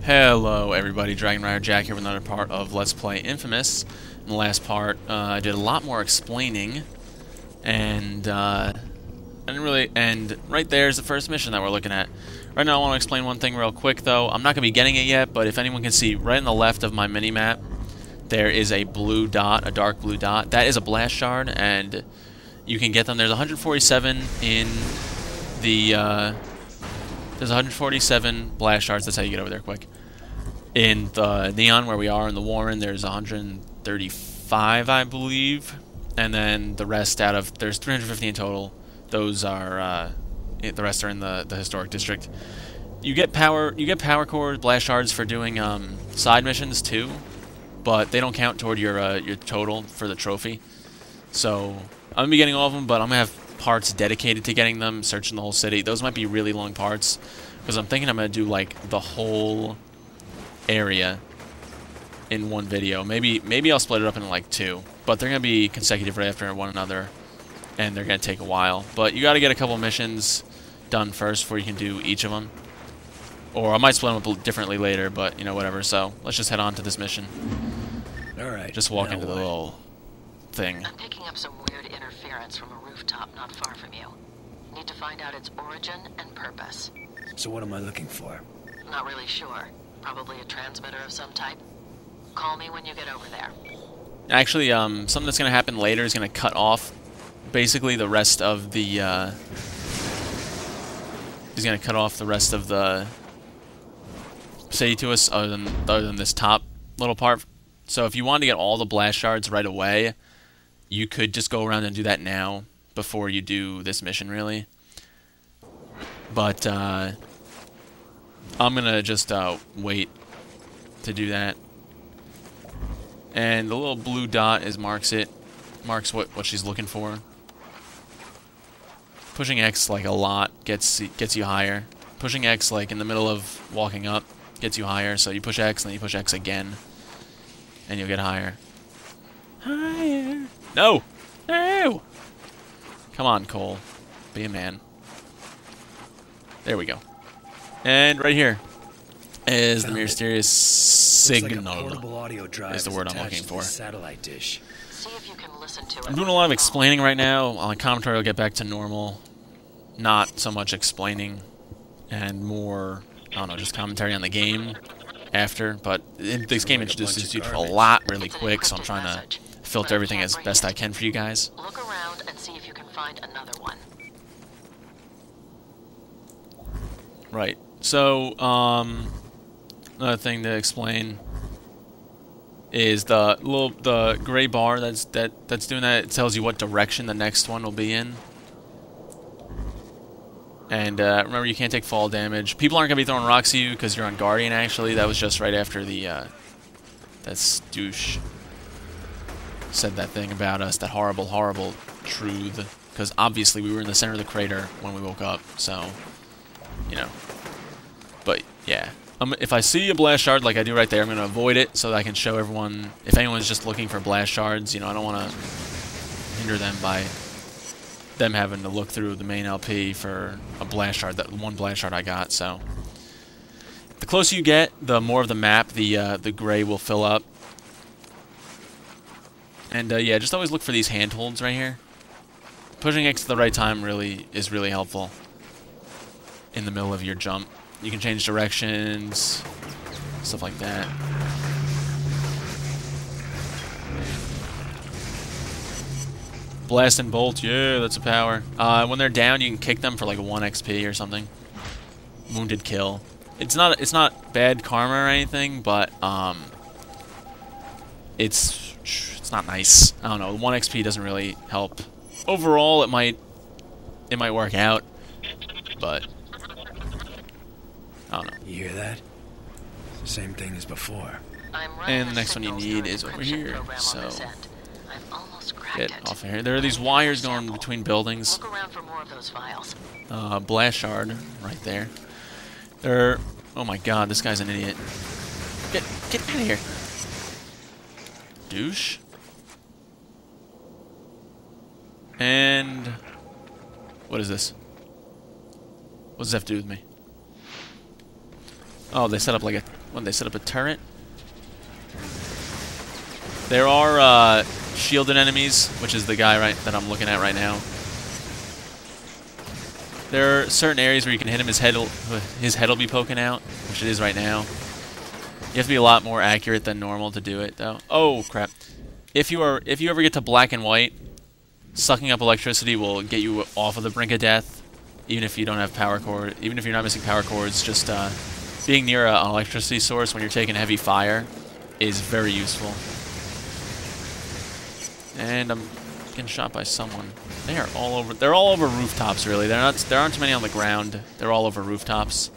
Hello everybody, Dragon Rider Jack here with another part of Let's Play inFamous. In the last part, I did a lot more explaining, and I didn't really, and right there is the first mission that we're looking at. Right now I want to explain one thing real quick though. I'm not going to be getting it yet, but if anyone can see, right on the left of my mini-map, there is a blue dot, a dark blue dot. That is a blast shard, and you can get them. There's 147 in the, there's 147 blast shards. That's how you get over there quick. In the Neon, where we are, in the Warren, there's 135, I believe. And then the rest out of... There's 350 in total. Those are... the rest are in the Historic District. You get power cores, blast shards for doing side missions, too. But they don't count toward your total for the trophy. So, I'm going to be getting all of them, but I'm going to have parts dedicated to getting them, searching the whole city. Those might be really long parts, because I'm thinking I'm going to do, like, the whole area in one video. Maybe I'll split it up into, like, two, but they're going to be consecutive right after one another, and they're going to take a while. But you got to get a couple missions done first before you can do each of them. Or I might split them up differently later, but, you know, whatever. So, let's just head on to this mission. Alright. Just walk into the little thing. I'm picking up some weird interference from a rooftop not far from you. Need to find out its origin and purpose. So what am I looking for? Not really sure. Probably a transmitter of some type. Call me when you get over there. Actually, something that's going to happen later is going to cut off basically the rest of the, he's going to cut off the rest of the city to us other than this top little part. So if you wanted to get all the blast shards right away, you could just go around and do that now before you do this mission, really. But I'm gonna just wait to do that. And the little blue dot marks what she's looking for. Pushing X like a lot gets you higher. Pushing X like in the middle of walking up gets you higher. So you push X and then you push X again, and you'll get higher. Higher. No! No! Come on, Cole. Be a man. There we go. And right here is the mysterious signal. Like a portable audio drive is the word I'm looking for. Satellite dish. See if you can listen to it. I'm doing a lot of explaining right now. On the commentary, I'll get back to normal. Not so much explaining, and more, I don't know, just commentary on the game after. But this game introduces you to a lot really quick, so I'm trying to filter everything as best I can for you guys. Look around and see if you can find another one. Right. So, another thing to explain is the gray bar that's doing that. It tells you what direction the next one will be in. And remember, you can't take fall damage. People aren't gonna be throwing rocks at you because you're on Guardian. Actually, that was just right after the that douche said that thing about us, that horrible, horrible truth. Because obviously we were in the center of the crater when we woke up, so you know. But yeah, if I see a blast shard like I do right there, I'm gonna avoid it so that I can show everyone. If anyone's just looking for blast shards, you know, I don't want to hinder them by them having to look through the main LP for a blast shard. That one blast shard I got. So the closer you get, the more of the map the gray will fill up. And yeah, just always look for these handholds right here. Pushing X at the right time is really helpful in the middle of your jump. You can change directions, stuff like that. Blast and bolt, yeah, that's a power. When they're down, you can kick them for like 1 XP or something. Wounded kill. It's not bad karma or anything, but it's not nice. I don't know. 1 XP doesn't really help. Overall, it might work out, but I don't know. You hear that? It's the same thing as before. And the next one you need is over here. So get off of here. There are these wires going between buildings. Look around for more of those files. Blast shard right there. Oh my god, this guy's an idiot. Get out of here, douche. And what is this? What does that have to do with me? Oh, they set up like a... What, they set up a turret? There are shielded enemies, which is the guy that I'm looking at right now. There are certain areas where you can hit him, his head will be poking out, which it is right now. You have to be a lot more accurate than normal to do it, though. Oh, crap. If you ever get to black and white, sucking up electricity will get you off of the brink of death, even if you don't have power cord. Even if you're not missing power cords, just being near an electricity source when you're taking heavy fire is very useful. And I'm getting shot by someone. They are all over. They're all over rooftops, really. There aren't too many on the ground. They're all over rooftops.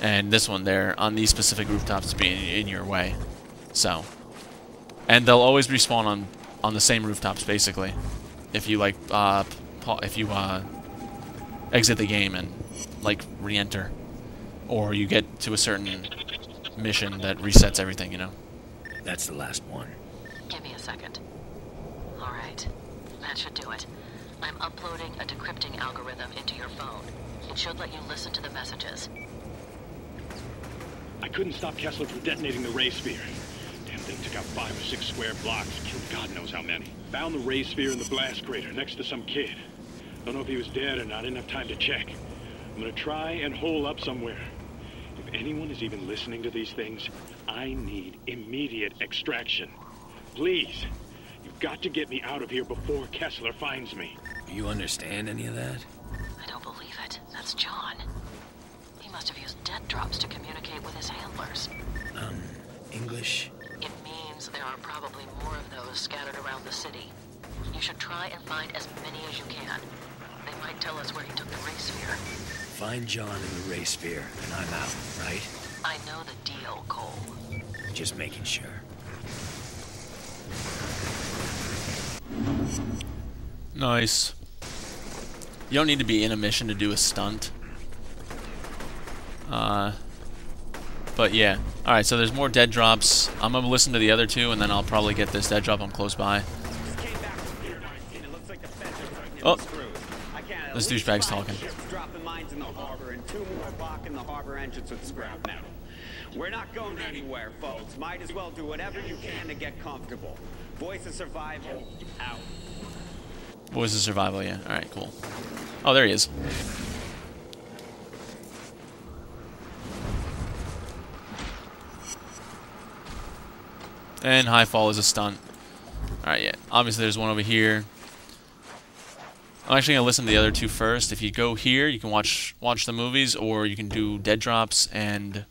And this one there, on these specific rooftops, being in your way. So, and they'll always respawn on the same rooftops, basically. If you like, exit the game and like re-enter, or you get to a certain mission that resets everything, you know. That's the last one. Give me a second. All right, that should do it. I'm uploading a decrypting algorithm into your phone. It should let you listen to the messages. I couldn't stop Kessler from detonating the ray sphere. Damn thing took out 5 or 6 square blocks, killed God knows how many. Found the ray sphere in the blast crater next to some kid. Don't know if he was dead or not. I didn't have time to check. I'm gonna try and hole up somewhere. If anyone is even listening to these things, I need immediate extraction. Please, you've got to get me out of here before Kessler finds me. Do you understand any of that? I don't believe it. That's John. He must have used dead drops to communicate with his handlers. English? It means there are probably more of those scattered around the city. You should try and find as many as you can. They might tell us where he took the ray sphere. Find John in the ray sphere, and I'm out, right? I know the deal, Cole. Just making sure. Nice. You don't need to be in a mission to do a stunt. But yeah. Alright, so there's more dead drops. I'm gonna listen to the other two, and then I'll probably get this dead drop. I'm close by. Oh! This douchebag's talking. Dropping mines in the harbor and 2 more blocking the harbor entrance with scrap metal. We're not going anywhere, folks. Might as well do whatever you can to get comfortable. Voice of survival, out. Voice of survival, yeah. Alright, cool. Oh, there he is. And high fall is a stunt. Alright, yeah. Obviously there's one over here. I'm actually going to listen to the other two first. If you go here, you can watch the movies, or you can do dead drops, and...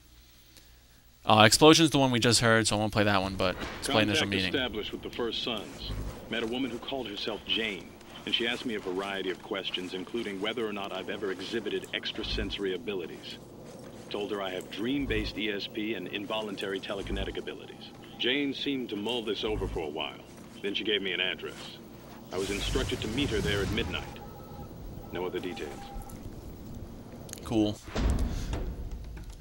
Explosion's the one we just heard, so I won't play that one, but let's play Initial Meeting. Established with the First Sons. Met a woman who called herself Jane, and she asked me a variety of questions, including whether or not I've ever exhibited extrasensory abilities. Told her I have dream-based ESP and involuntary telekinetic abilities. Jane seemed to mull this over for a while. Then she gave me an address. I was instructed to meet her there at midnight. No other details. Cool.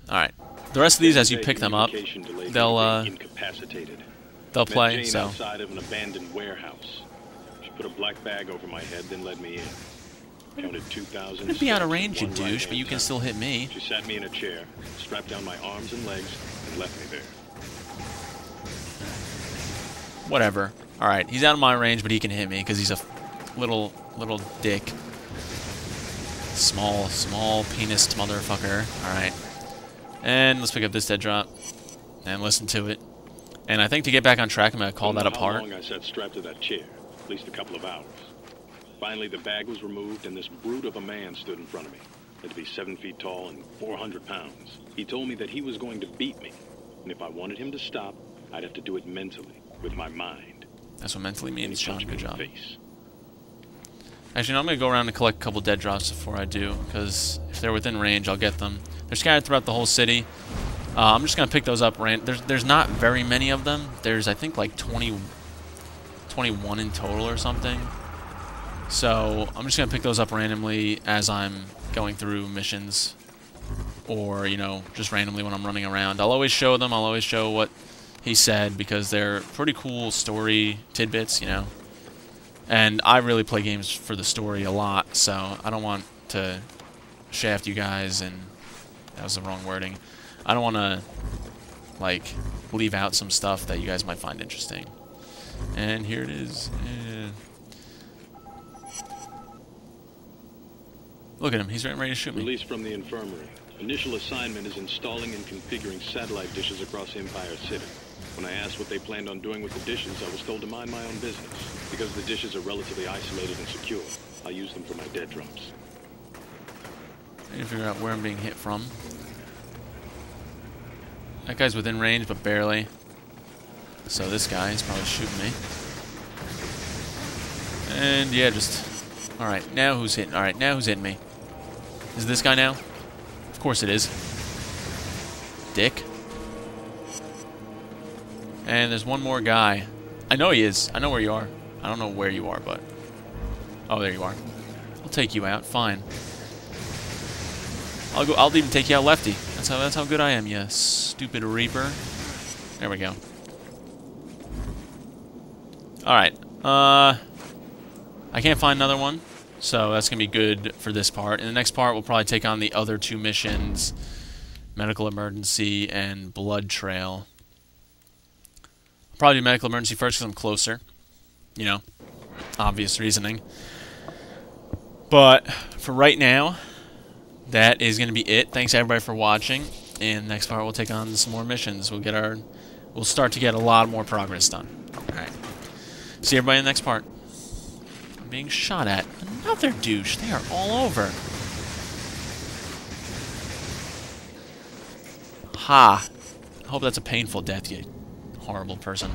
Alright. The rest of these, as you pick them up, they'll play, Jane so... outside of an abandoned warehouse. She put a black bag over my head, then led me in. Counted 2,000... It'd be out of range, you douche, but you can still hit me. She sat me in a chair, strapped down my arms and legs, and left me there. Whatever. Alright, he's out of my range, but he can hit me, because he's a little dick. Small penis motherfucker. Alright. And let's pick up this dead drop. And listen to it. And I think to get back on track, I'm going to call that apart. How long I sat strapped to that chair. At least a couple of hours. Finally, the bag was removed, and this brute of a man stood in front of me. Had to be 7 feet tall and 400 pounds. He told me that he was going to beat me. And if I wanted him to stop, I'd have to do it mentally, with my mind. That's what mentally means, John. Good job. Face. Actually, no, I'm going to go around and collect a couple dead drops before I do, because if they're within range, I'll get them. They're scattered throughout the whole city. I'm just going to pick those up. There's not very many of them. There's, I think, like 21 in total or something. So I'm just going to pick those up randomly as I'm going through missions. Or, you know, just randomly when I'm running around. I'll always show them. I'll always show what he said, because they're pretty cool story tidbits, you know. And I really play games for the story a lot, so I don't want to shaft you guys, and that was the wrong wording. I don't want to, like, leave out some stuff that you guys might find interesting. And here it is. Look at him. He's ready to shoot me. Release from the infirmary. Initial assignment is installing and configuring satellite dishes across Empire City. When I asked what they planned on doing with the dishes, I was told to mind my own business. Because the dishes are relatively isolated and secure, I'll use them for my dead drops. I need to figure out where I'm being hit from. That guy's within range, but barely. So this guy is probably shooting me. And yeah, just... Alright, now who's hitting? Alright, now who's hitting me? Is it this guy now? Of course it is. Dick. And there's one more guy. I know he is. I know where you are. I don't know where you are, but... Oh, there you are. I'll take you out. Fine. I'll even take you out lefty. That's how good I am, you stupid Reaper. There we go. Alright. I can't find another one. So that's going to be good for this part. In the next part, we'll probably take on the other two missions. Medical Emergency and Blood Trail. I'll probably do Medical Emergency first because I'm closer. You know, obvious reasoning. But for right now, that is going to be it. Thanks everybody for watching. In the next part, we'll take on some more missions. We'll start to get a lot more progress done. Alright. See everybody in the next part. I'm being shot at. Another douche. They are all over. Ha. I hope that's a painful death, you horrible person.